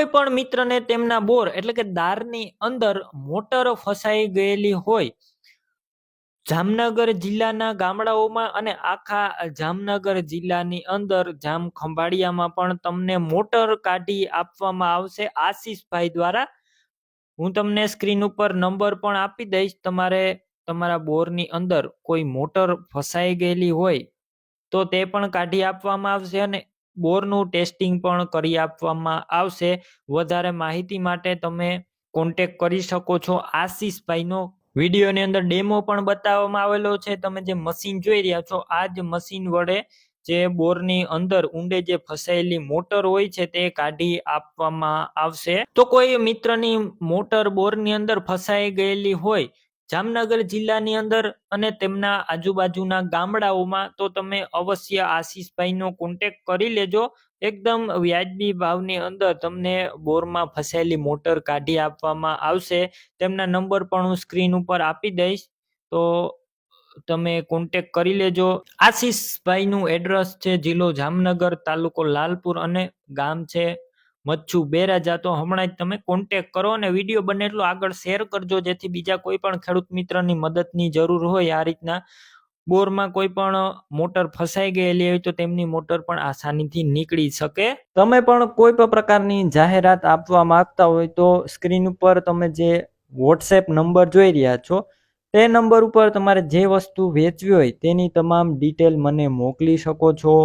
કોઈ પણ મિત્રને તેમના બોર એટલે કે દારની અંદર મોટર ફસાઈ ગયેલી હોય, જામનગર જિલ્લાના ગામડાઓમાં અને આખા જામનગર જિલ્લાની અંદર જામ ખંભાળિયામાં પણ તમને મોટર કાઢી આપવામાં આવશે આશીષભાઈ દ્વારા. હું તમને સ્ક્રીન ઉપર નંબર પણ આપી દઈશ. તમારે તમારા બોરની અંદર કોઈ મોટર ફસાઈ ગયેલી હોય તો તે પણ કાઢી આપવામાં આવશે અને બોરનું ટેસ્ટિંગ પણ કરી આપવામાં આવશે. વધારે માહિતી માટે તમે કોન્ટેક્ટ કરી શકો છો આશીષભાઈનો. વિડીયોની અંદર ડેમો પણ બતાવવામાં આવેલો છે. તમે જે મશીન જોઈ રહ્યા છો આ જ મશીન વડે જે બોરની અંદર ઊંડે જે ફસાયેલી મોટર હોય છે તે કાઢી આપવામાં આવશે. તો કોઈ મિત્રની મોટર બોરની અંદર ફસાઈ ગયેલી હોય જામનગર જિલ્લાની અંદર અને તેમના આજુબાજુના ગામડાઓમાં, તો તમે અવશ્ય આશીષભાઈનો કોન્ટેક્ટ કરી લેજો. એકદમ વ્યાજબી ભાવની અંદર તમને બોરમાં ફસાયેલી મોટર કાઢી આપવામાં આવશે. તેમના નંબર પણ હું સ્ક્રીન ઉપર આપી દઈશ, તો તમે કોન્ટેક્ટ કરી લેજો. આશીષભાઈનું એડ્રેસ છે જિલ્લો જામનગર, તાલુકો લાલપુર અને ગામ છે મચ્છુ બેરાજા. તો હમણાં જ તમે કોન્ટેક્ટ કરો અને વિડીયો બને એટલો આગળ શેર કરજો, જેથી બીજા કોઈ પણ ખેડૂત મિત્રની મદદની જરૂર હોય આ રીતના બોરમાં કોઈ પણ મોટર ફસાઈ ગયેલી હોય તો તેમની મોટર પણ આસાનીથી નીકળી શકે. તમે પણ કોઈ પણ પ્રકારની જાહેરાત આપવા માંગતા હોય તો સ્ક્રીન ઉપર તમે જે વોટ્સએપ નંબર જોઈ રહ્યા છો તે નંબર ઉપર તમારે જે વસ્તુ વેચવી હોય તેની તમામ ડિટેલ મને મોકલી શકો છો.